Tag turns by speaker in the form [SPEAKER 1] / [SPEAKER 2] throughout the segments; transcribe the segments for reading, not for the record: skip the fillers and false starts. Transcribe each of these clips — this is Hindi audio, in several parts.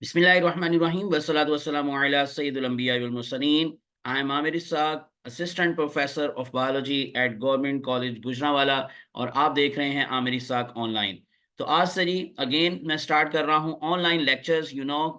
[SPEAKER 1] Bismillahirrahmanirrahim. Wassalatu wassalamu ala Sayyidul Anbiya wal Mursaleen. I am Amir Isaaq, Assistant Professor of Biology at Government College Gujranwala और आप देख रहे हैं आमिर इसाक ऑनलाइन। तो आज से जी अगेन मैं स्टार्ट कर रहा हूं ऑनलाइन लेक्चर्स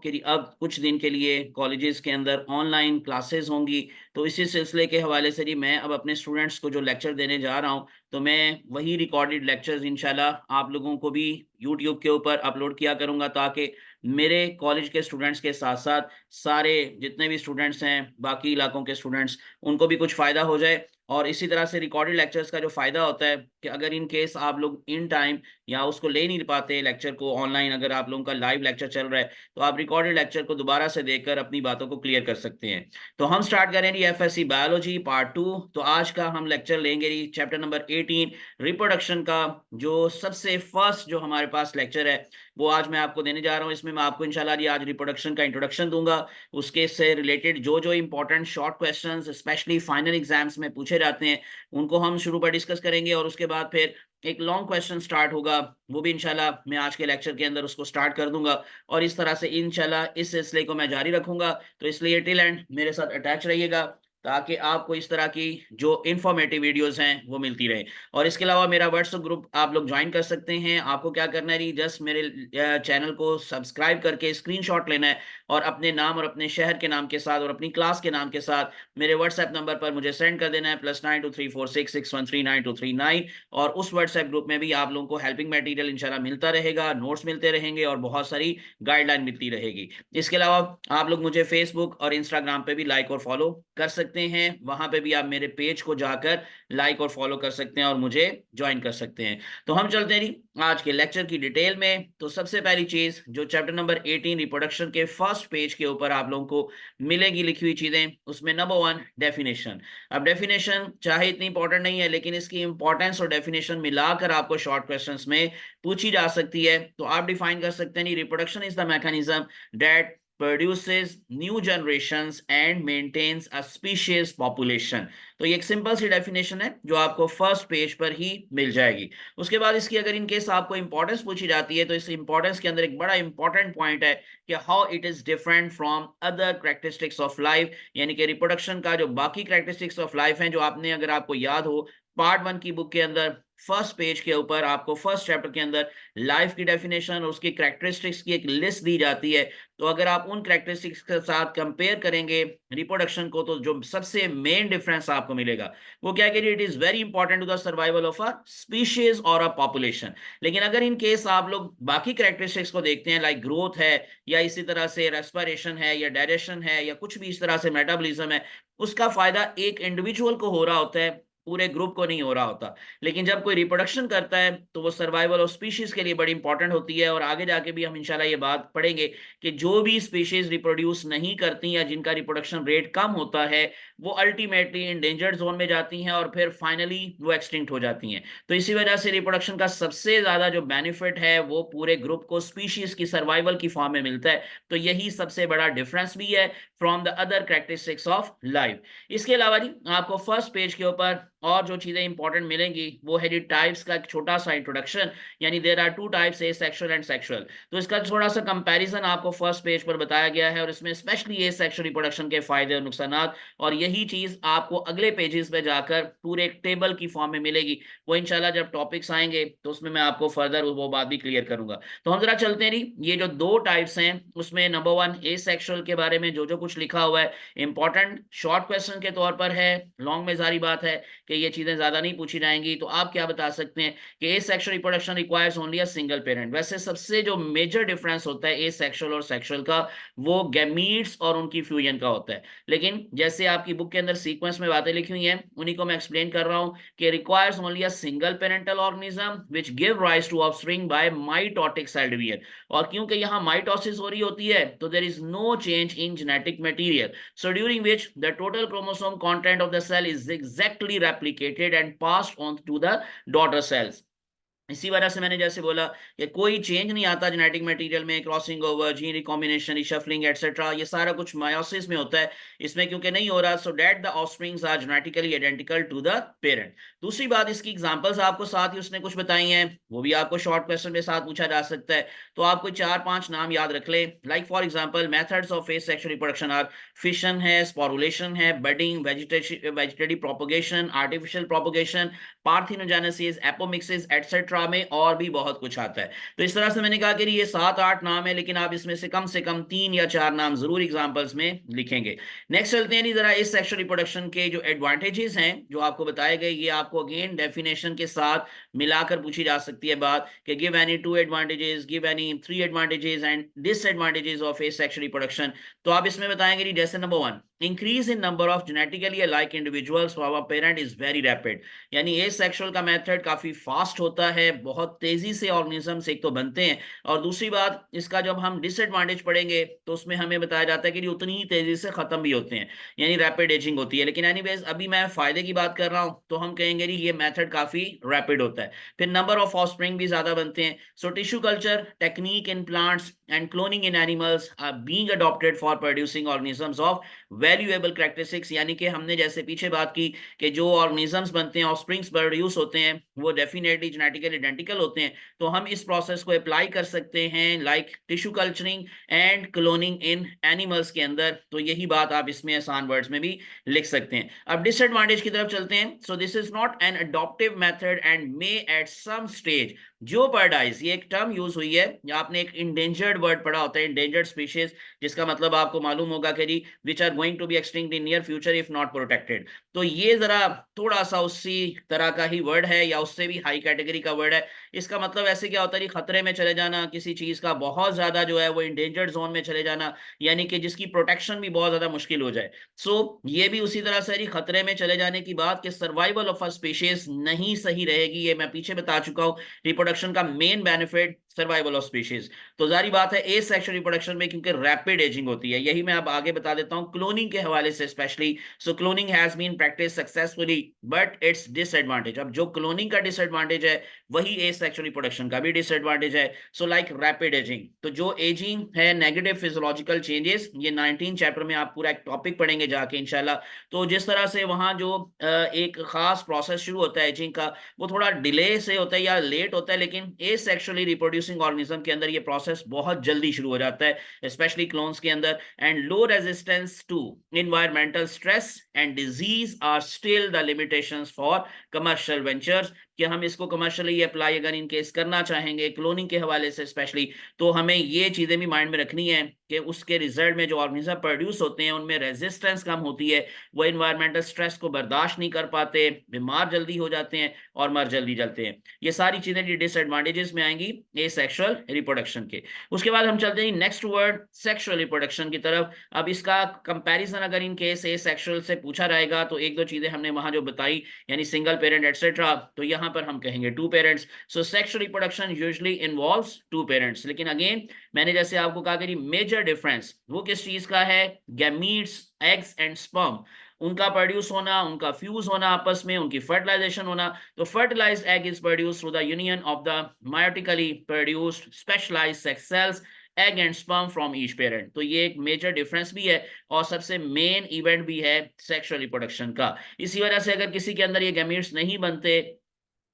[SPEAKER 1] कि अब कुछ दिन के लिए कॉलेजेस के अंदर ऑनलाइन क्लासेस होंगी। तो इसी सिलसिले के हवाले से जी मैं अब अपने स्टूडेंट्स को जो लेक्चर देने जा रहा हूं तो मैं वही रिकॉर्डेड लेक्चर्स इंशाल्लाह आप लोगों को भी यूट्यूब के ऊपर अपलोड किया करूंगा ताकि मेरे कॉलेज के स्टूडेंट्स के साथ-साथ सारे जितने भी स्टूडेंट्स हैं, बाकी इलाकों के स्टूडेंट्स, उनको भी कुछ फ़ायदा हो जाए। और इसी तरह से रिकॉर्डेड लेक्चर्स का जो फ़ायदा होता है कि अगर इन केस आप लोग इन टाइम या उसको ले नहीं पाते लेक्चर को ऑनलाइन, अगर आप लोगों का लाइव लेक्चर चल रहा है, तो आप रिकॉर्डेड लेक्चर को दोबारा से देखकर अपनी बातों को क्लियर कर सकते हैं। तो हम स्टार्ट करें जी एफएससी बायोलॉजी पार्ट 2। तो आज का हम लेक्चर लेंगे जी चैप्टर नंबर 18 रिप्रोडक्शन का। जो सबसे फर्स्ट जो हमारे पास लेक्चर है वो आज मैं आपको देने जा रहा हूँ। इसमें मैं आपको इंशाल्लाह जी आज रिप्रोडक्शन का इंट्रोडक्शन दूंगा, उसके से रिलेटेड जो जो important short questions specially final exams में पूछे जाते हैं उनको हम शुरू पर डिस्कस करेंगे और उसके बाद फिर एक लॉन्ग क्वेश्चन स्टार्ट होगा, वो भी इंशाल्लाह मैं आज के लेक्चर के अंदर उसको स्टार्ट कर दूंगा और इस तरह से इंशाल्लाह इस सिलसिले को मैं जारी रखूंगा। तो इसलिए टिल एंड मेरे साथ अटैच रहिएगा ताकि आपको इस तरह की जो इन्फॉर्मेटिव वीडियोस हैं वो मिलती रहे। और इसके अलावा मेरा व्हाट्सएप ग्रुप आप लोग ज्वाइन कर सकते हैं। आपको क्या करना है, जस्ट मेरे चैनल को सब्सक्राइब करके स्क्रीनशॉट लेना है और अपने नाम और अपने शहर के नाम के साथ और अपनी क्लास के नाम के साथ मेरे व्हाट्सएप नंबर पर मुझे सेंड कर देना है +923466139239। और उस व्हाट्सएप ग्रुप में भी आप लोगों को हेल्पिंग मटेरियल इंशाल्लाह मिलता रहेगा, नोट्स मिलते रहेंगे और बहुत सारी गाइडलाइन मिलती रहेगी। इसके अलावा आप लोग मुझे फेसबुक और इंस्टाग्राम पे भी लाइक और फॉलो कर सकते हैं। वहां पे भी आप मेरे पेज को जाकर लाइक और फॉलो कर सकते हैं और मुझे ज्वाइन कर सकते हैं। तो हम चलते हैं जी आज के लेक्चर की डिटेल में। तो सबसे पहली चीज जो चैप्टर नंबर 18 रिप्रोडक्शन के फर्स्ट पेज के ऊपर आप लोगों को मिलेगी लिखी हुई चीजें, उसमें नंबर 1 डेफिनेशन। अब डेफिनेशन चाहे इतनी इंपॉर्टेंट नहीं है लेकिन इसकी इंपॉर्टेंस और डेफिनेशन मिलाकर आपको शॉर्ट क्वेश्चंस में पूछी जा सकती है। तो आप डिफाइन कर सकते हैं reproduction is the mechanism that produces new generations and maintains a species population। तो ये एक सिंपल सी डेफिनेशन है जो आपको फर्स्ट पेज पर ही मिल जाएगी। उसके बाद इसकी अगर इन केस आपको इंपॉर्टेंस पूछी जाती है तो इस इंपॉर्टेंस के अंदर एक बड़ा इंपॉर्टेंट पॉइंट है कि how it is different from other characteristics of life, यानी कि रिप्रोडक्शन का जो बाकी कैरेक्टरिस्टिक्स ऑफ लाइफ हैं जो आपने अगर आपको याद हो पार्ट 1 की बुक के अंदर फर्स्ट पेज के ऊपर आपको फर्स्ट चैप्टर के अंदर लाइफ की डेफिनेशन और उसकी कैरेक्टरिस्टिक्स की एक लिस्ट दी जाती है। तो अगर आप उन कैरेक्टरिस्टिक्स के साथ कंपेयर करेंगे रिप्रोडक्शन को तो जो सबसे मेन डिफरेंस आपको मिलेगा वो क्या है कि it is very important to the survival of a species और अ पॉपुलेशन। लेकिन अगर इन केस आप लोग बाकी कैरेक्टरिस्टिक्स को देखते हैं लाइक ग्रोथ है या इसी तरह से रेस्पिरेशन है या डायरेक्शन है या कुछ भी इस तरह से मेटाबॉलिज्म है, उसका फायदा एक इंडिविजुअल को हो रहा होता है, पूरे ग्रुप को नहीं हो रहा होता। लेकिन जब कोई रिप्रोडक्शन करता है तो वो सर्वाइवल ऑफ स्पीशीज के लिए बड़ी इंपॉर्टेंट होती है। और आगे जाके भी हम इंशाल्लाह ये बात पढ़ेंगे कि जो भी स्पीशीज रिप्रोड्यूस नहीं करती या जिनका रिप्रोडक्शन रेट कम होता है वो अल्टीमेटली इंडेंजर्ड जोन में जाती हैं और फिर फाइनली वो एक्सटिंक्ट हो जाती हैं। तो इसी वजह से रिप्रोडक्शन का सबसे ज्यादा जो बेनिफिट है वो पूरे ग्रुप को स्पीशीज की सर्वाइवल की फॉर्म में मिलता है। तो यही सबसे बड़ा डिफरेंस भी है from the other characteristics of life. इसके अलावा जी आपको फर्स्ट पेज के ऊपर और जो चीजें इंपॉर्टेंट मिलेंगी वो है जी टाइप्स का एक छोटा सा इंट्रोडक्शन, यानी there are two types asexual and sexual. तो इसका थोड़ा सा कंपैरिजन आपको फर्स्ट पेज पर बताया गया है और इसमें स्पेशली ए सेक्सुअल रिप्रोडक्शन के फायदे और नुकसानात, और यही चीज आपको अगले पेजेस पे जाकर पूरे एक टेबल की फॉर्म में मिलेगी। वो इंशाल्लाह जब टॉपिक्स आएंगे तो उसमें मैं आपको फर्दर वो बात भी क्लियर करूंगा। तो हम जरा चलते हैं जी ये जो दो टाइप्स हैं उसमें नंबर 1 ए सेक्सुअल के बारे में जो जो कुछ लिखा हुआ है इंपॉर्टेंट शॉर्ट क्वेश्चन के तौर पर है, लॉन्ग में जारी बात है कि ये चीजें ज्यादा नहीं पूछी जाएंगी। तो आप क्या बता सकते हैं कि ए sexual reproduction requires only a single parent. वैसे सबसे जो मेजर डिफरेंस होता है ए सेक्सुअल और सेक्सुअल का वो गैमीट्स और उनकी फ्यूजन का होता है। लेकिन जैसे आपकी बुक के अंदर सीक्वेंस में बातें लिखी हुई हैं उन्हीं को मैं एक्सप्लेन कर रहा हूं कि requires only a single parental organism which give rise to offspring by mitotic cell division. और क्योंकि यहाँ माइटोसिस हो रही होती है तो there is no change in genetic material, so during which the total chromosome content of the cell is exactly replicated and passed on to the daughter cells। इसी वजह से मैंने जैसे बोला कि कोई चेंज नहीं आता जेनेटिक मटेरियल में, crossing over, gene recombination, reshuffling etcetera, ये सारा कुछ मायोसिस में होता है। इसमें क्योंकि नहीं हो रहा, so that the offsprings are genetically identical to the parent. दूसरी बात, इसकी एग्जांपल्स आपको साथ ही उसने कुछ बताई हैं, वो भी आपको शॉर्ट क्वेश्चन के साथ पूछा जा सकता है। तो आप कोई 4-5 नाम याद रख ले, like for example methods of asexual reproduction are fission है, स्पोरुलेशन है, budding, vegetative propagation, artificial propagation, parthenogenesis, apomixis etcetera में और भी बहुत कुछ आता है। तो इस तरह से मैंने कहा कि ये 7-8 नाम है, लेकिन आप इसमें से कम 3 या 4 नाम जरूर एग्जांपल्स में लिखेंगे। नेक्स्ट चलते हैं जी जरा इस सेक्सुअल रिप्रोडक्शन के जो एडवांटेजेस हैं जो आपको बताए गए, ये आपको अगेन डेफिनेशन के साथ मिलाकर पूछी जा सकती है बात कि give any 2 advantages, give any 3 advantages and disadvantages of A sexual reproduction. तो आप इसमें बताएंगे जी, जैसे number 1, increase in number of genetically alike individuals from a parent is very rapid. यानी एसेक्सुअल का मेथड काफी फास्ट होता है, बहुत तेजी से ऑर्गेनिजम्स एक तो बनते हैं, और दूसरी बात इसका जब हम डिसएडवांटेज पढ़ेंगे तो उसमें हमें बताया जाता है कि ये उतनी ही तेजी से खत्म भी होते हैं, यानी रैपिड एजिंग होती है। लेकिन एनीवेज अभी मैं फायदे की बात कर रहा हूं, तो हम कहेंगे ये मेथड काफी रैपिड होता है। फिर नंबर ऑफ ऑफस्प्रिंग भी ज्यादा बनते हैं। So tissue culture technique in plants and cloning in animals are being adopted for producing organisms of valuable characteristics. यानी कि हमने जैसे पीछे बात की कि जो ऑर्गेनिजम्स बनते हैं, ऑफस्प्रिंग्स प्रोड्यूस होते हैं, वो डेफिनेटली जेनेटिकली आइडेंटिकल होते हैं। तो हम इस प्रोसेस को अप्लाई कर सकते हैं like tissue culturing and cloning in animals के अंदर। तो यही बात आप इसमें आसान वर्ड्स में भी लिख सकते हैं। अब डिसएडवांटेज की तरफ चलते हैं। So this is not an adaptive method and may at some stage jeopardize, ये एक टर्म यूज हुई है, या आपने एक इंडेंजर्ड वर्ड पढ़ा होता है, इंडेंजर्ड स्पीशीज, जिसका मतलब आपको मालूम होगा कि जी which are going to be extinct in near future if not protected. तो ये जरा थोड़ा सा उसी तरह का ही वर्ड है, या उससे भी हाई कैटेगरी का वर्ड है। इसका मतलब ऐसे क्या होता है, खतरे में चले जाना किसी चीज का, बहुत ज्यादा जो है वो इंडेंजर्ड जोन में चले जाना, यानी कि जिसकी प्रोटेक्शन भी बहुत ज्यादा मुश्किल हो जाए। सो ये भी उसी तरह से खतरे में चले जाने की बात कि सर्वाइवल ऑफ अ स्पीशीज नहीं सही रहेगी, ये मैं पीछे बता चुका हूं। रिप्रोडक्शन का main benefit survival of species. तो जारी बात है ए सेक्सुअल रिप्रोडक्शन में क्योंकि रैपिड एजिंग होती है, यही मैं अब आगे बता देता हूं क्लोनिंग के हवाले से specially. So cloning has been practice successfully but it's disadvantage. अब जो क्लोनिंग का डिसएडवांटेज है वही ए सेक्सुअल रिप्रोडक्शन का भी डिसएडवांटेज है। सो लाइक रैपिड एजिंग, तो जो एजिंग है नेगेटिव फिजियोलॉजिकल चेंजेस, ये 19 चैप्टर में आप पूरा एक टॉपिक पढ़ेंगे जाके इंशाल्लाह। तो जिस तरह से वहां जो एक खास प्रोसेस शुरू होता है एजिंग का, वो थोड़ा डिले से होता है या लेट होता है, लेकिन ए सेक्सुअली रिप्रोड्यूसिंग ऑर्गेनिज्म के अंदर ये प्रोसेस बहुत जल्दी शुरू हो जाता है, स्पेशली क्लोन्स के अंदर। And low resistance to environmental stress and disease are still the limitations for commercial ventures, कि हम इसको कमर्शियली अप्लाई अगर इन केस करना चाहेंगे क्लोनिंग के हवाले से स्पेशली, तो हमें ये चीजें भी माइंड में रखनी है कि उसके रिजल्ट में जो ऑर्गेनिज्म प्रोड्यूस होते हैं उनमें रेजिस्टेंस कम होती है, वो इन्वायरमेंटल स्ट्रेस को बर्दाश्त नहीं कर पाते, बीमार जल्दी हो जाते हैं और मर जल्दी जाते हैं। ये सारी चीजें डिसएडवांटेजेस में आएंगी ए सेक्सुअल रिप्रोडक्शन के। उसके बाद हम चलते हैं नेक्स्ट वर्ड सेक्सुअल रिप्रोडक्शन की तरफ। अब इसका कंपैरिजन अगर इन केस ए सेक्सुअल से पूछा रहेगा तो एक दो चीजें हमने वहां जो बताई, यानी सिंगल पेरेंट एटसेट्रा, तो यहाँ पर हम कहेंगे 2 पेरेंट्स। सो sexual reproduction usually involves 2 parents. लेकिन अगेन मैंने जैसे आपको कहा कि मेजर डिफरेंस वो किस चीज का है, गैमीट्स, एग्स एंड स्पर्म, उनका प्रोड्यूस होना, उनका फ्यूज होना आपस में, उनकी फर्टिलाइजेशन होना। तो fertilized egg is produced through the union of the meiotically produced specialized sex cells, egg and sperm from each parent. तो ये एक मेजर डिफरेंस भी है और सबसे मेन इवेंट भी है सेक्सुअल रिप्रोडक्शन का। इसी वजह से अगर किसी के अंदर ये गैमीट्स नहीं बनते,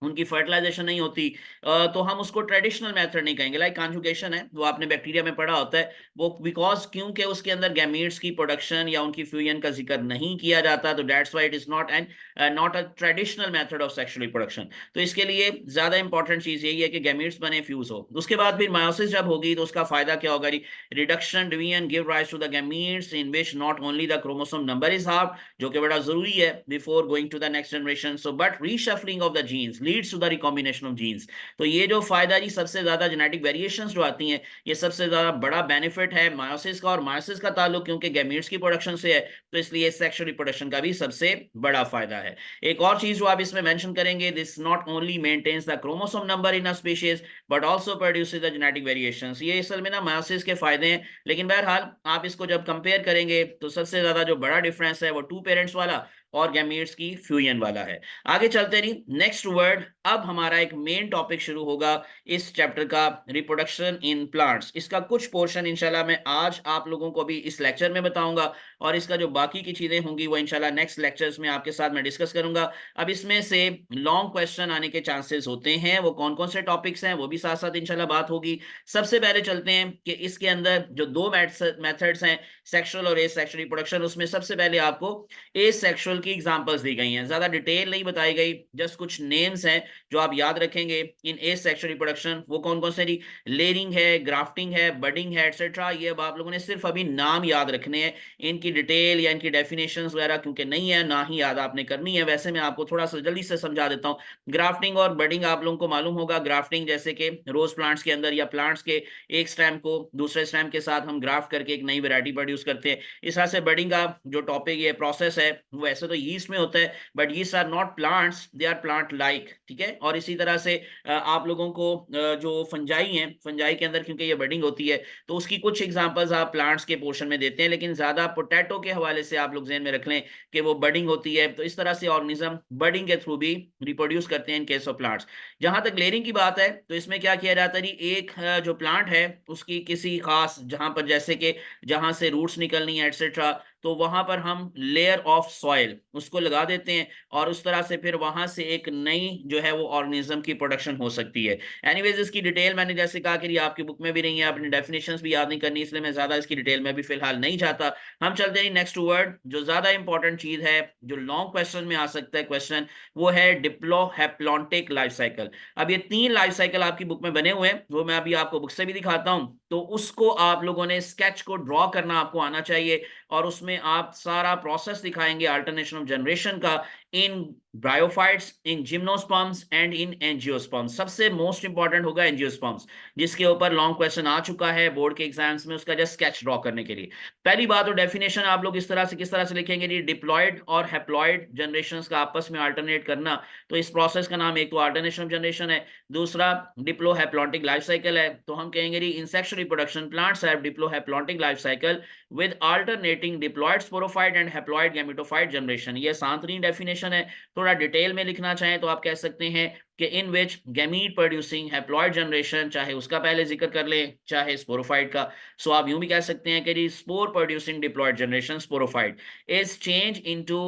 [SPEAKER 1] उनकी फर्टिलाइजेशन नहीं होती, तो हम उसको ट्रेडिशनल मेथड नहीं कहेंगे। लाइक कॉन्जुगेशन है, वो आपने बैक्टीरिया में पढ़ा होता है, वो बिकॉज क्योंकि उसके अंदर गैमीट्स की प्रोडक्शन या उनकी फ्यूजन का जिक्र नहीं किया जाता, तो that's why it is not a traditional method of sexual reproduction. तो इसके लिए ज्यादा इंपॉर्टेंट चीज यही है कि गैमीट्स बने, फ्यूज हो। उसके बाद फिर मायोसिस जब होगी तो उसका फायदा क्या होगा, reduction division give rise to the gametes in which not only the chromosome number is half, जो कि बड़ा जरूरी है before going to the next generation, so but reshuffling of the genes leads to the recombination of genes. तो ये जो फायदा जी, सबसे ज्यादा जेनेटिक वेरिएशंस जो आती हैं, ये सबसे ज्यादा बड़ा बेनिफिट है मायोसिस का। और मायोसिस का ताल्लुक क्योंकि गैमीट्स की प्रोडक्शन से है, तो इसलिए सेक्सुअल रिप्रोडक्शन का भी सबसे बड़ा फायदा है। एक और चीज जो आप इसमें मेंशन करेंगे, this not only maintains the chromosome number in a species but also produces the genetic variations. ये असल में ना मायोसिस के फायदे हैं, लेकिन बहरहाल आप इसको जब कंपेयर करेंगे तो सबसे ज्यादा जो बड़ा डिफरेंस है वो 2 पेरेंट्स वाला, और गैमीट्स की फ्यूजन वाला है। आगे चलते नहीं, नेक्स्ट वर्ड, अब हमारा एक मेन टॉपिक शुरू होगा इस चैप्टर का, रिप्रोडक्शन इन प्लांट्स। इसका कुछ पोर्शन इंशाल्लाह मैं आज आप लोगों को भी इस लेक्चर में बताऊंगा, और इसका जो बाकी की चीजें होंगी वो इंशाल्लाह नेक्स्ट लेक्चर्स में आपके साथ मैं डिस्कस करूंगा। अब इसमें से लॉन्ग क्वेश्चन आने के चांसेस होते हैं, वो कौन कौन से टॉपिक्स हैं वो भी साथ साथ इंशाल्लाह बात होगी। सबसे पहले चलते हैं कि इसके अंदर जो दो मेथड्स हैं, सेक्सुअल और एसेक्सुअल रिप्रोडक्शन, उसमें सबसे पहले आपको एसेक्सुअल की एग्जांपल्स दी गई हैं, ज्यादा डिटेल नहीं बताई गई, जस्ट कुछ नेम्स हैं जो आप याद रखेंगे इन एसेक्सुअल रिप्रोडक्शन। वो कौन कौन से, लेयरिंग है, ग्राफ्टिंग है, बडिंग है, एटसेट्रा। ये अब आप लोगों ने सिर्फ अभी नाम याद रखने हैं, इनकी डिटेल या इनकी डेफिनेशंस वगैरह क्योंकि नहीं है, ना ही याद आपने करनी है। वैसे मैं आपको थोड़ा सा जल्दी से समझा देता हूँ। ग्राफ्टिंग और बडिंग आप लोगों को मालूम होगा। ग्राफ्टिंग जैसे कि रोज प्लांट्स के अंदर या प्लांट्स के एक स्टेम को दूसरे स्टेम के साथ हम ग्राफ्ट करके एक नई वैरायटी प्रोड्यूस करते हैं। इस तरह से बडिंग का जो टॉपिक ये प्रोसेस है वो ऐसे तो यीस्ट में होता है, but yeast are not plants, they are plant like, ठीक है। और इसी तरह से आप लोगों को जो फंजाई हैं, फंजाई के अंदर क्योंकि ये बडिंग होती है तो उसकी कुछ एग्जांपल्स आप प्लांट्स के पोर्शन में देते हैं, लेकिन ज्यादा पोटैटो के हवाले से आप लोग ज़हन में रख लें कि वो बडिंग होती है। तो इस तरह से ऑर्गेनिज्म बडिंग के थ्रू भी रिप्रोड्यूस करते हैं इन केस ऑफ प्लांट्स। जहां तक लेयरिंग की बात है तो इसमें क्या किया जाता है, एक जो प्लांट है उसकी किसी खास जहां पर, जैसे कि जहां से रूट्स निकलनी है एटसेट्रा, तो वहां पर हम लेयर ऑफ सॉइल उसको लगा देते हैं, और उस तरह से फिर वहां से एक नई जो है वो ऑर्गेनिज्म की प्रोडक्शन हो सकती है। एनीवेज इसकी डिटेल मैंने जैसे कहा कि आपकी बुक में भी नहीं है, अपनी डेफिनेशंस भी याद नहीं करनी, इसलिए मैं ज्यादा इसकी डिटेल में भी फिलहाल नहीं जाता। हम चलते हैं नेक्स्ट वर्ड, जो ज्यादा इंपॉर्टेंट चीज है, जो लॉन्ग क्वेश्चन में आ सकता है क्वेश्चन, वो है डिप्लोहैप्लॉन्टिक लाइफ साइकिल। अब ये 3 लाइफ साइकिल आपकी बुक में बने हुए हैं, वो मैं अभी आपको बुक से भी दिखाता हूं। तो उसको आप लोगों ने स्केच को ड्रॉ करना आपको आना चाहिए, और उसमें आप सारा प्रोसेस दिखाएंगे अल्टरनेशन ऑफ जनरेशन का in bryophytes, in gymnosperms and in angiosperms. सबसे मोस्ट इंपॉर्टेंट होगा एंजियोस्पर्म्स, जिसके ऊपर लॉन्ग क्वेश्चन आ चुका है बोर्ड के एग्जाम्स में, उसका जस्ट स्केच ड्रॉ करने के लिए। पहली बात तो डेफिनेशन आप लोग इस तरह से किस तरह से लिखेंगे, डिप्लॉयड और हैप्लॉयड जनरेशंस का आपस में अल्टरनेट करना। तो इस प्रोसेस का नाम एक तो अल्टरनेशन ऑफ जनरेशन है, दूसरा डिप्लोहैप्लॉन्टिक लाइफ साइकिल है। तो हम कहेंगे in sexual reproduction plants have diplohaplontic life cycle with alternating diploid sporophyte and haploid gametophyte generation। ये सांतरीन डेफिनेशन है। थोड़ा डिटेल में लिखना चाहें तो आप कह सकते हैं कि इन विच गैमीट प्रोड्यूसिंग हैप्लॉइड जनरेशन, चाहे उसका पहले जिक्र कर लें चाहे स्पोरोफाइट का, सो आप यूं भी कह सकते हैं कि spore producing diploid generation sporophyte is change into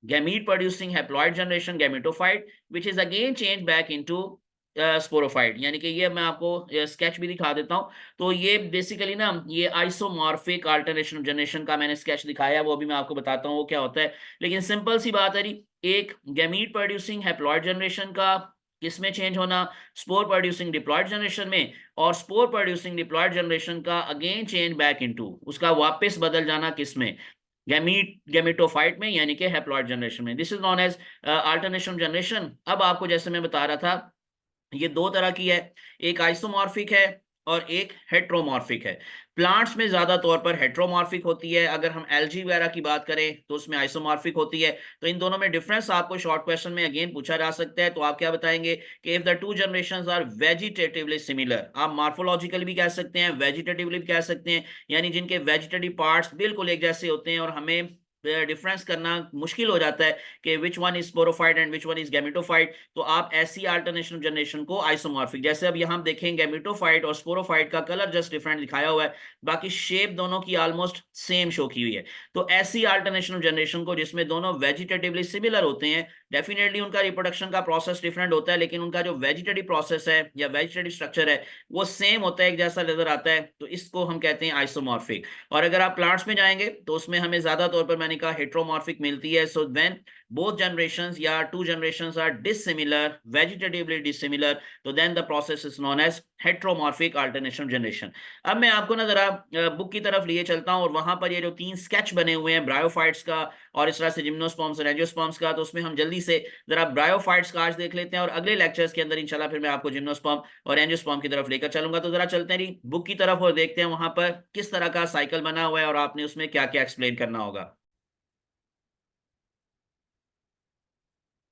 [SPEAKER 1] gamete producing haploid generation gametophyte which is again changed back into sporophyte. यानी कि ये मैं आपको स्केच भी दिखा देता हूं। तो ये बेसिकली ना, ये आइसोमॉर्फिक अल्टरनेशन ऑफ जनरेशन का मैंने स्केच दिखाया, वो भी मैं आपको बताता हूँ वो क्या होता है। लेकिन सिंपल सी बात है, एक गैमीट प्रोड्यूसिंग हैप्लॉइड जनरेशन का किसमें चेंज होना, स्पोर प्रोड्यूसिंग डिप्लॉइड जनरेशन में, और स्पोर प्रोड्यूसिंग डिप्लॉइड जनरेशन का अगेन चेंज बैक इनटू, उसका वापस बदल जाना किसमें, गैमेटोफाइट में, यानी कि हैप्लॉइड जनरेशन में। This is known as alternation generation. अब आपको जैसे मैं बता रहा था, ये दो तरह की है, एक आइसोमॉर्फिक है और एक हेट्रोमॉर्फिक है। प्लांट्स में ज्यादा तौर पर हेट्रोमॉर्फिक होती है, अगर हम एल्गी वगैरह की बात करें तो उसमें आइसोमॉर्फिक होती है। तो इन दोनों में डिफरेंस आपको शॉर्ट क्वेश्चन में अगेन पूछा जा सकता है, तो आप क्या बताएंगे कि if the two generations are vegetatively similar, आप मार्फोलॉजिकली भी कह सकते हैं, वेजिटेटिवली भी कह सकते हैं, यानी जिनके वेजिटेटिव पार्ट्स बिल्कुल एक जैसे होते हैं और हमें डिफरेंस करना मुश्किल हो जाता है कि which one is sporophyte and which one is gametophyte, तो आप ऐसी अल्टरनेशन जनरेशन को आइसोमॉर्फिक, जैसे अब यहां देखें गैमेटोफाइट और स्पोरोफाइट का कलर जस्ट डिफरेंट दिखाया हुआ है, बाकी शेप दोनों की ऑलमोस्ट सेम शो की हुई है। तो ऐसी अल्टरनेशन जनरेशन को जिसमें दोनों वेजिटेटिवली सिमिलर होते हैं, डेफिनेटली उनका रिप्रोडक्शन का प्रोसेस डिफरेंट होता है, लेकिन उनका जो वेजिटेटिव प्रोसेस है या वेजिटेटिव स्ट्रक्चर है वो सेम होता है, एक जैसा नजर आता है, तो इसको हम कहते हैं आइसोमॉर्फिक। और अगर आप प्लांट्स में जाएंगे तो उसमें हमें ज्यादा तौर पर मैंने कहा हेट्रोमॉर्फिक मिलती है। सो व्हेन both generations या two generations are dissimilar, vegetatively dissimilar, तो then the process is known as heteromorphic alternation generation। अब मैं आपको ना जरा बुक की तरफ लिए चलता हूं, और वहां पर ये जो 3 स्केच बने हुए हैं ब्रायोफाइट्स का और इस तरह से जिम्नोस्पर्म्स और एंजियोस्पर्म्स का, तो उसमें हम जल्दी से जरा ब्रायोफाइट्स का आज देख लेते हैं, और अगले लेक्चर्स के अंदर इंशाल्लाह फिर मैं आपको जिम्नोस्पर्म और एंजियोस्पर्म की तरफ लेकर चलूंगा। तो जरा चलते हैं बुक की तरफ और देखते हैं वहां पर किस तरह का साइकिल बना हुआ है और आपने उसमें क्या क्या एक्सप्लेन करना होगा।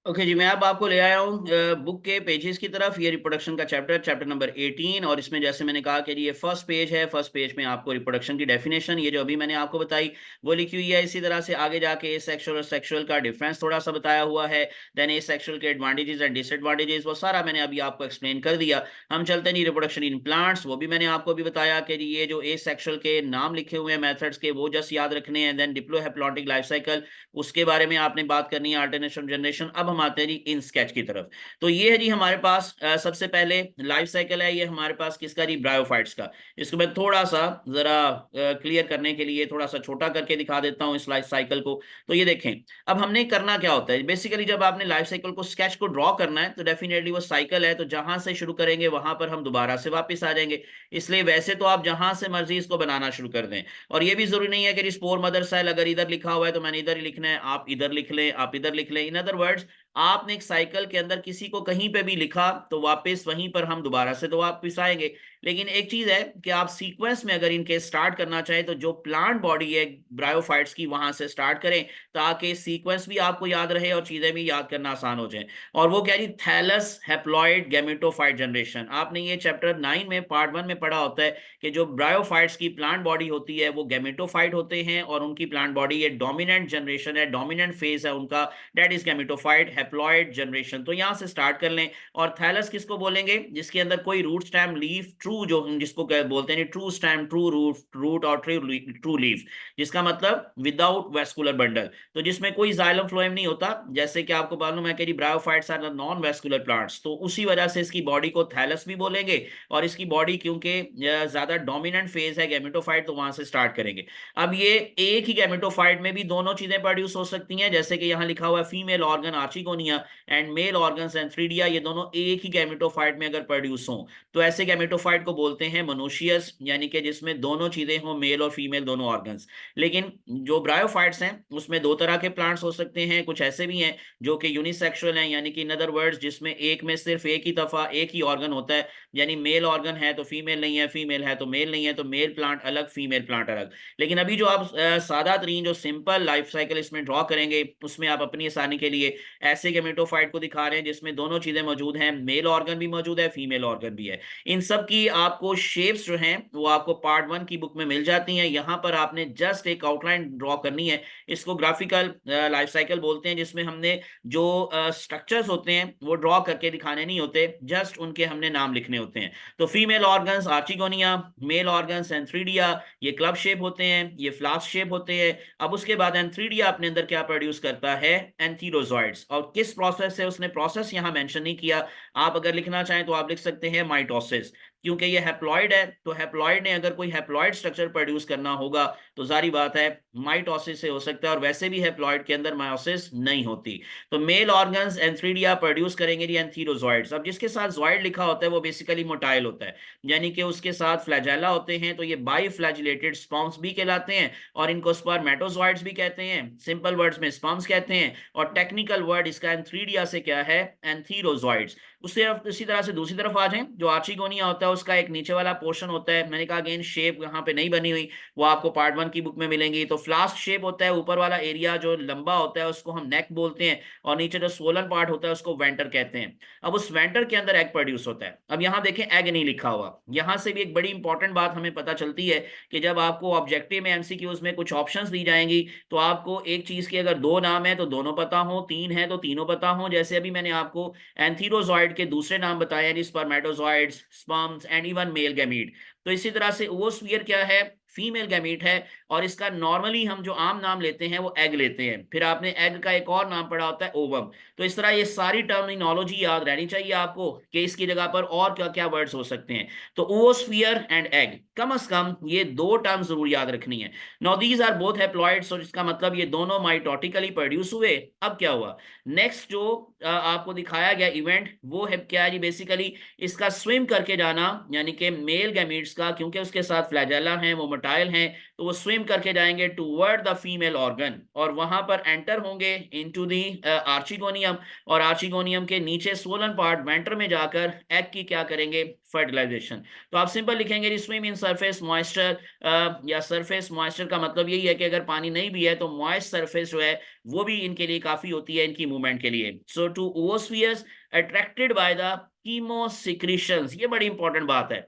[SPEAKER 1] ओके जी, मैं अब आपको ले आया हूँ बुक के पेजेस की तरफ। ये रिप्रोडक्शन का चैप्टर नंबर 18, और इसमें जैसे मैंने कहा कि ये फर्स्ट पेज है। फर्स्ट पेज में आपको रिप्रोडक्शन की डेफिनेशन, ये जो अभी मैंने आपको बताई, वो लिखी हुई है। इसी तरह से आगे जाके सेक्सुअल और सेक्सुअल का डिफरेंस थोड़ा सा बताया हुआ है। देन ए सेक्सुअल के एडवांटेजेस एंड डिसएडवांटेजेस, वो सारा मैंने अभी आपको एक्सप्लेन कर दिया। हम चलते हैं रिप्रोडक्शन इन प्लांट्स, वो भी मैंने आपको अभी बताया कि ये जो ए सेक्सुअल के नाम लिखे हुए हैं मेथड्स के, वो जस्ट याद रखने हैं। देन डिप्लोहैप्लॉन्टिक लाइफ साइकिल, उसके बारे में आपने बात करनी है। Alternation generation. अब हम आते हैं जी इन स्केच की तरफ। तो ये है जी हमारे पास सबसे पहले लाइफ साइकिल है ये हमारे पास किसका जी, ब्रायोफाइट्स का। इसको मैं थोड़ा सा जरा क्लियर करने के लिए थोड़ा सा छोटा करके दिखा देता हूँ इस लाइफ साइकिल को। तो ये देखें, अब हमने करना क्या होता है बेसिकली, जब आपने लाइफ साइकिल को स्केच को ड्रॉ करना है तो डेफिनेटली वो साइकिल है, तो जहां से शुरू करेंगे वहां पर हम दोबारा से वापस आ जाएंगे। इसलिए वैसे तो आप जहां से मर्जी इसको बनाना शुरू कर दें, और ये भी जरूरी नहीं है कि स्पोर मदर सेल अगर इधर लिखा हुआ है तो मैंने इधर ही लिखना है, आप इधर लिख लें, आप इधर लिख लें। इन अदर वर्ड्स, आपने एक साइकिल के अंदर किसी को कहीं पे भी लिखा तो वापस वहीं पर हम दोबारा से तो वापस आएंगे। लेकिन एक चीज है कि आप सीक्वेंस में अगर इनके स्टार्ट करना चाहें तो जो प्लांट बॉडी है ब्रायोफाइट्स की, वहां से स्टार्ट करें, ताकि सीक्वेंस भी आपको याद रहे और चीजें भी याद करना आसान हो जाए। और वो क्या जी, थैलस हैप्लॉइड गैमेटोफाइट जनरेशन। आपने ये चैप्टर 9 में पार्ट 1 में पढ़ा होता है कि जो ब्रायोफाइट्स की प्लांट बॉडी होती है वो गैमेटोफाइट होते हैं, और उनकी प्लांट बॉडी ये डोमिनेंट जनरेशन है, डोमिनेंट फेज है उनका, that is gametophyte haploid generation. तो यहां से स्टार्ट कर लें। और थैलस किसको बोलेंगे, जिसके अंदर कोई रूट स्टेम लीफ ट्रू, जो जिसको बोलते हैं true stem true root root और ट्रू लीफ, जिसका मतलब विदाउट वेस्कुलर बंडल, तो जिसमें कोई जाइलम फ्लोएम नहीं होता। जैसे कि आपको मालूम है कि bryophytes are non vascular plants, तो उसी वजह से इसकी बॉडी को थैलस भी बोलेंगे। और इसकी बॉडी क्योंकि ज्यादा डोमिनेंट फेज है गैमेटोफाइट, तो वहां से स्टार्ट करेंगे। अब ये एक ही गैमेटोफाइट में भी दोनों चीजें प्रोड्यूस हो सकती हैं, जैसे कि यहाँ लिखा हुआ है female organ archegonia and male organ antheridia, ये दोनों एक ही गैमेटोफाइट में अगर प्रोड्यूस हों तो ऐसे गैमेटोफाइट को बोलते हैं मोनोशियस, यानी कि जिसमें दोनों चीजें हों, मेल और फीमेल दोनों ऑर्गन्स। लेकिन जो ब्रायोफाइट्स हैं उसमें दो तरह के प्लांट्स हो सकते हैं, कुछ ऐसे भी हैं जो कि यूनिसेक्सुअल हैं, यानी कि इन अदर वर्ड्स जिसमें एक में सिर्फ एक ही दफा एक ही ऑर्गन होता है, यानी मेल ऑर्गन है तो फीमेल नहीं है, फीमेल है तो मेल नहीं है, तो मेल प्लांट अलग फीमेल प्लांट अलग। लेकिन अभी जो आप सादा तरीन जो सिंपल लाइफ साइकिल इसमें ड्रॉ करेंगे, उसमें आप अपनी आसानी के लिए ऐसे गेमेटोफाइट को दिखा रहे हैं जिसमें दोनों चीजें मौजूद हैं, मेल ऑर्गन भी मौजूद है, फीमेल ऑर्गन भी है। इन सब की आपको शेप्स जो हैं वो आपको पार्ट 1 की बुक में मिल जाती हैं। यहाँ पर आपने जस्ट एक आउटलाइन ड्रॉ करनी है। इसको ग्राफिकल लाइफ साइकिल बोलते हैं, जिसमें हमने जो स्ट्रक्चर्स होते हैं वो ड्रॉ करके दिखाने नहीं होते, जस्ट उनके हमने नाम लिखने होते हैं। तो female organs archegonia, male organs antheridia, ये क्लब शेप होते हैं, ये फ्लास्क शेप होते हैं। अब उसके बाद एंथ्रीडिया अपने अंदर क्या प्रोड्यूस करता है, एंथीरोजॉइड्स। और किस प्रोसेस से, उसने प्रोसेस यहाँ मेंशन नहीं किया। आप अगर लिखना चाहें तो आप लिख सकते हैं माइटोसिस, क्योंकि ये हैप्लॉइड है, तो हैप्लॉइड ने अगर कोई हैप्लॉइड स्ट्रक्चर प्रोड्यूस करना होगा तो जारी बात है माइटोसिस से हो सकता है, और वैसे भी हैप्लॉइड के अंदर मायोसिस नहीं होती। तो मेल ऑर्गन्स एंथ्रीडिया प्रोड्यूस करेंगे जी एंथीरोजॉइड्स। अब जिसके साथ जॉइड लिखा होता है वो बेसिकली मोटाइल होता है, यानी कि उसके साथ फ्लैजेला होते हैं, तो ये बाई फ्लैजिलेटेड स्पर्म्स भी कहलाते हैं, और इनको स्पर्मेटोजॉइड्स भी कहते हैं। सिंपल वर्ड्स में स्पर्म्स कहते हैं, और टेक्निकल वर्ड इसका एंथ्रीडिया से क्या है, एंथीरोजॉइड्स। उससे उसी तरह से दूसरी तरफ आ जाएं, जो आर्चिगोनिया होता है उसका एक नीचे वाला पोर्शन होता है। मैंने कहा अगेन शेप यहाँ पे नहीं बनी हुई, वो आपको पार्ट 1 की बुक में मिलेंगी। तो फ्लास्क शेप होता है, ऊपर वाला एरिया जो लंबा होता है उसको हम नेक बोलते हैं, और नीचे जो सोलन पार्ट होता है उसको वेंटर कहते हैं। अब उस वेंटर के अंदर एग प्रोड्यूस होता है। अब यहाँ देखें एग नहीं लिखा हुआ, यहाँ से भी एक बड़ी इंपॉर्टेंट बात हमें पता चलती है कि जब आपको ऑब्जेक्टिव में एमसीक्यूज में कुछ ऑप्शंस दी जाएंगी, तो आपको एक चीज के अगर दो नाम है तो दोनों पता हो, तीन है तो तीनों पता हो। जैसे अभी मैंने आपको एंथीरोजॉइड के दूसरे नाम बताया, यानी spermatozoids, sperms and even male gamete. तो इसी तरह से ओवोस्फीयर क्या है, फीमेल गैमीट है, और इसका नॉर्मली हम जो आम नाम लेते हैं वो एग लेते हैं। फिर आपने एग का एक और नाम पढ़ा होता है ओवम। तो इस तरह ये सारी टर्मिनोलॉजी याद रहनी चाहिए आपको कि इसकी जगह पर और क्या क्या वर्ड्स हो सकते हैं। तो ओवोस्फीयर एंड एग, कम से कम ये दो टर्म जरूर याद रखनी है। Now these are both haploids, और इसका मतलब ये दोनों माइटोटिकली प्रोड्यूस हुए। अब क्या हुआ, नेक्स्ट जो आपको दिखाया गया इवेंट वो है क्या जी, बेसिकली इसका स्विम करके जाना, यानी कि मेल गैमीट्स का, क्योंकि उसके साथ फ्लैजेला है, वो फर्टाइल हैं तो वो स्विम करके जाएंगे टूवर्ड द फीमेल ऑर्गन और वहां पर एंटर होंगे इनटू दी आर्चिगोनियम, और आर्चिगोनियम के नीचे सोलन पार्ट वेंटर में जाकर एग की क्या करेंगे, फर्टिलाइजेशन। तो आप सिंपल लिखेंगे जी स्विम इन सरफेस मॉइस्चर, या सरफेस मॉइस्चर का मतलब यही है कि अगर पानी नहीं भी है तो मॉइस्ट सरफेस जो है वो भी इनके लिए काफी होती है इनकी मूवमेंट के लिए। सो टू ओवोस्फियर्स अट्रैक्टेड बाय द कीमोसिक्रीशंस, ये बड़ी इंपॉर्टेंट बात है।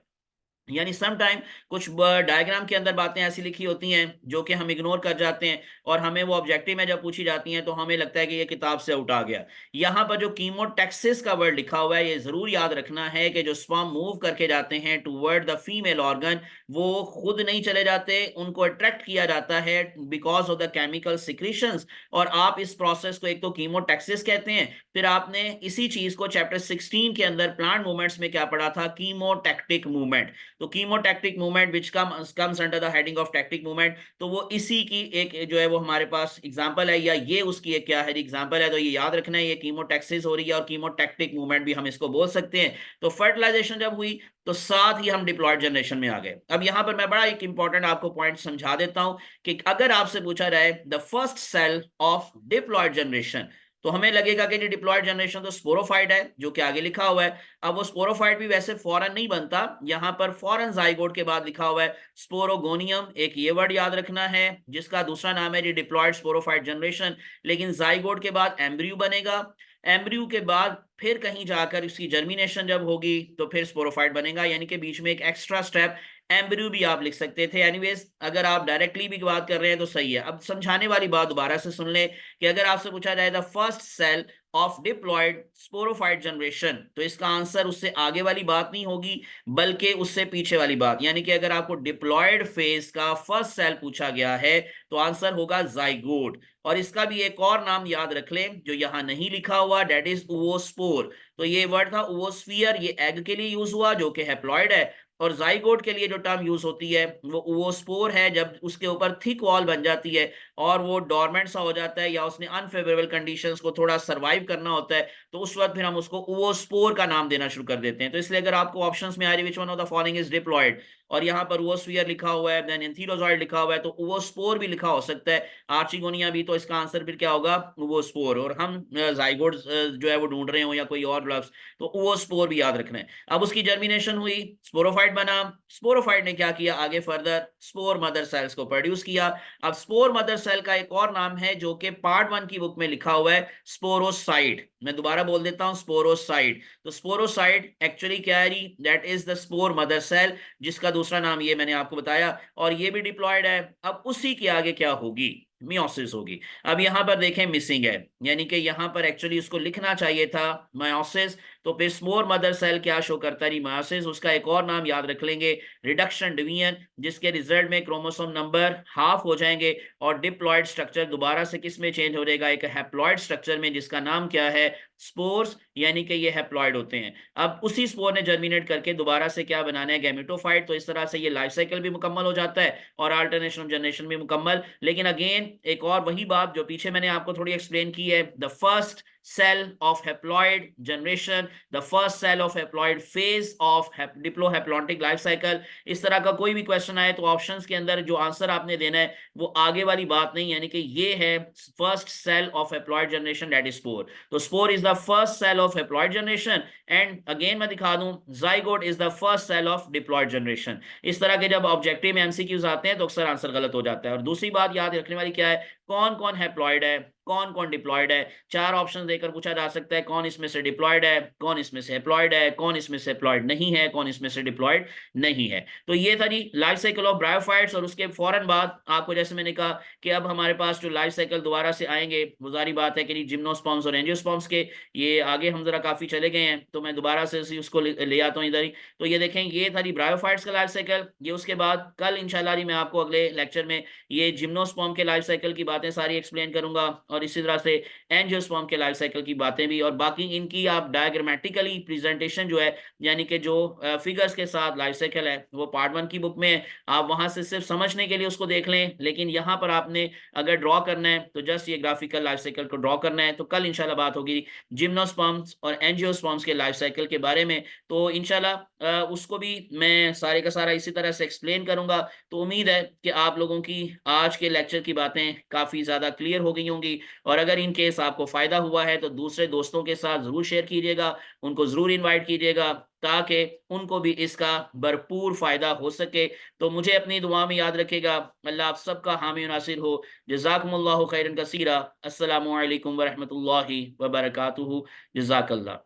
[SPEAKER 1] यानी सम टाइम कुछ डायग्राम के अंदर बातें ऐसी लिखी होती हैं जो कि हम इग्नोर कर जाते हैं और हमें वो ऑब्जेक्टिव में जब पूछी जाती हैं तो हमें लगता है कि ये किताब से उठा गया। यहाँ पर जो कीमोटैक्सिस का वर्ड लिखा हुआ है ये जरूर याद रखना है कि जो स्पर्म मूव करके जाते हैं टूवर्ड द फीमेल ऑर्गन वो खुद नहीं चले जाते, उनको अट्रैक्ट किया जाता है because of the chemical secretions. और आप इस प्रोसेस को एक तो कीमोटैक्सिस कहते हैं, फिर आपने इसी चीज को चैप्टर 16 के अंदर प्लांट मूवमेंट्स में क्या पढ़ा था, कीमोटैक्टिक मूवमेंट। तो chemotactic movement which comes under the heading of tactic movement, तो वो इसी की एक जो है वो हमारे पास एग्जांपल है, या ये उसकी एक क्या है एग्जांपल है। तो ये याद रखना है, ये कीमोटैक्सिस हो रही है और कीमोटैक्टिक मूवमेंट भी हम इसको बोल सकते हैं। तो फर्टिलाइजेशन जब हुई तो साथ ही हम डिप्लॉयड जनरेशन में आ गए। अब यहां पर मैं बड़ा एक इंपॉर्टेंट आपको पॉइंट समझा देता हूं कि अगर आपसे पूछा जाए the first cell of diploid generation, तो हमें लगेगा कि डिप्लॉयड जनरेशन तो स्पोरोफाइट है जो कि आगे लिखा हुआ है। अब वो स्पोरोफाइट भी वैसे फौरन नहीं बनता, यहां पर फौरन जाइगोट के बाद लिखा हुआ है स्पोरोगोनियम, एक ये वर्ड याद रखना है जिसका दूसरा नाम है जी डिप्लॉयड स्पोरोफाइट जनरेशन। लेकिन जाइगोट के बाद एम्ब्रियो बनेगा, एम्ब्रियो के बाद फिर कहीं जाकर इसकी जर्मिनेशन जब होगी तो फिर स्पोरोफाइट बनेगा, यानी कि बीच में एक एक्स्ट्रा स्टेप एम्ब्रियो भी आप लिख सकते थे। एनीवेज अगर आप डायरेक्टली भी बात कर रहे हैं तो सही है। अब समझाने वाली बात दोबारा से सुन ले कि अगर आपसे पूछा जाए the first cell of diploid sporophyte generation, तो इसका आंसर उससे आगे वाली बात नहीं होगी बल्कि उससे पीछे वाली बात। यानी कि अगर आपको डिप्लॉयड फेज का फर्स्ट सेल पूछा गया है तो आंसर होगा जाइगोट। और इसका भी एक और नाम याद रख लें जो यहां नहीं लिखा हुआ, डेट इज ओवोस्पोर। तो ये वर्ड था ओवोस्फियर, ये एग के लिए यूज हुआ जो कि हैप्लॉइड है, और जाइगोट के लिए जो टर्म यूज होती है वो ओवोस्पोर है जब उसके ऊपर थिक वॉल बन जाती है और वो डोरमेंट सा हो जाता है या उसने अनफेवरेबल कंडीशंस को थोड़ा सरवाइव करना होता है, तो उस वक्त फिर हम उसको ओवोस्पोर का नाम देना शुरू कर देते हैं। तो इसलिए अगर आपको ऑप्शंस में आ रही which one of the following is diploid और यहाँ पर ओवोस्फियर लिखा हुआ है, देन एंथीरोजॉइड लिखा हुआ है, तो ओवोस्पोर भी लिखा हो सकता है, आर्चिगोनिया भी, तो इसका आंसर फिर क्या होगा, ओवोस्पोर। और हम जाइगोट जो है वो ढूंढ रहे हो या कोई और लफ्ज, तो ओवोस्पोर भी याद रखना है। अब उसकी जर्मिनेशन हुई, स्पोरोफाइट बना, स्पोरोफाइट ने क्या किया आगे फर्दर, स्पोर मदर सेल्स को प्रोड्यूस किया। अब स्पोर मदर सेल का एक और नाम है जो कि पार्ट 1 की बुक में लिखा हुआ है स्पोरोसाइट। मैं दोबारा बोल देता हूं स्पोरोसाइट। तो स्पोरोसाइट एक्चुअली क्या है, that is the spore mother cell, जिसका दूसरा नाम ये मैंने आपको बताया, और ये भी डिप्लॉयड है। अब उसी के आगे क्या होगी, मियोसिस होगी। अब यहां पर देखें मिसिंग है, यानी कि यहां पर एक्चुअली उसको लिखना चाहिए था मायोसिस, तो फिर स्पोर मदर सेल क्या शो करता है, मायोसिस। उसका एक और नाम याद रख लेंगे, रिडक्शन डिवीजन, जिसके रिजल्ट में क्रोमोसोम नंबर हाफ हो जाएंगे और डिप्लॉयड स्ट्रक्चर दोबारा से किस में चेंज हो जाएगा, एक हैप्लॉयड स्ट्रक्चर में, जिसका नाम क्या है, स्पोर्स, यानी कि ये हैप्लॉयड होते हैं। अब उसी स्पोर ने जर्मिनेट करके दोबारा से क्या बनाना है, गैमेटोफाइट। तो इस तरह से ये लाइफ साइकिल भी मुकम्मल हो जाता है और अल्टरनेशन ऑफ जनरेशन भी मुकम्मल। लेकिन अगेन एक और वही बात जो पीछे मैंने आपको थोड़ी एक्सप्लेन की है, the first cell of haploid generation, the first cell of haploid phase of diplohaplontic life cycle। इस तरह का कोई भी क्वेश्चन आए तो ऑप्शंस के अंदर जो आंसर आपने देना है वो आगे वाली बात नहीं, यानी कि ये है first cell of haploid generation, that is spore. तो spore is the first cell of haploid generation, and again मैं दिखा दूं zygote is the first cell of diploid generation. इस तरह के जब ऑब्जेक्टिव में एमसीक्यूज आते हैं तो अक्सर आंसर गलत हो जाता है। और दूसरी बात याद रखने वाली क्या है, कौन कौन हैप्लॉइड है, कौन कौन डिप्लॉयड है। चार ऑप्शन देकर पूछा जा सकता है कौन इसमें से डिप्लॉयड है, कौन इसमें से हैप्लॉयड है, कौन इसमें से हैप्लॉयड नहीं है, कौन इसमें से डिप्लॉयड नहीं है। तो ये था जी लाइफ साइकिल ऑफ ब्रायोफाइट्स। और उसके फौरन बाद आपको जैसे मैंने कहा कि अब हमारे पास जो लाइफ साइकिल दोबारा से आएंगे, वो जारी बात है कि जिम्नोस्पर्म्स और एंजियोस्पर्म्स के, ये आगे हम जरा काफी चले गए हैं तो मैं दोबारा से उसको ले आता हूँ इधर ही। तो ये देखें, ये था जी ब्रायोफाइट्स का लाइफ साइकिल। ये उसके बाद कल इंशाल्लाह मैं आपको अगले लेक्चर में ये जिम्नोस्पर्म के लाइफ साइकिल की बातें सारी एक्सप्लेन करूंगा और इसी तरह से एंजियोस्पर्म के लाइफ साइकिल की बातें भी, और बाकी इनकी आप डायग्रामेटिकली प्रेजेंटेशन जो है, यानी कि जो फिगर्स के साथ लाइफ साइकिल है, वो पार्ट 1 की बुक में है। आप वहां से सिर्फ समझने के लिए उसको देख लें, लेकिन यहाँ पर आपने अगर ड्रॉ करना है तो जस्ट ये ग्राफिकल लाइफ साइकिल को ड्रॉ करना है। तो कल इंशाल्लाह बात होगी जिम्नोस्पर्म्स और एंजियोस्पर्म्स के लाइफ साइकिल के बारे में। तो इंशाल्लाह उसको भी मैं सारे का सारा इसी तरह से एक्सप्लेन करूंगा। तो उम्मीद है कि आप लोगों की आज के लेक्चर की बातें काफ़ी ज़्यादा क्लियर हो गई होंगी, और अगर इन केस आपको फ़ायदा हुआ है तो दूसरे दोस्तों के साथ ज़रूर शेयर कीजिएगा, उनको ज़रूर इनवाइट कीजिएगा, ताकि उनको भी इसका भरपूर फ़ायदा हो सके। तो मुझे अपनी दुआ में याद रखिएगा। अल्लाह आप सबका हामी नासिर हो। जज़ाकुमुल्लाहु खैरन कसीरा। अस्सलामु अलैकुम व रहमतुल्लाहि व बरकातुहू। जज़ाकल्लाह।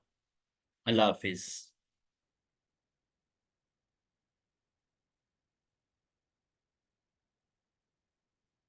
[SPEAKER 1] अल्लाह हाफ़िज़।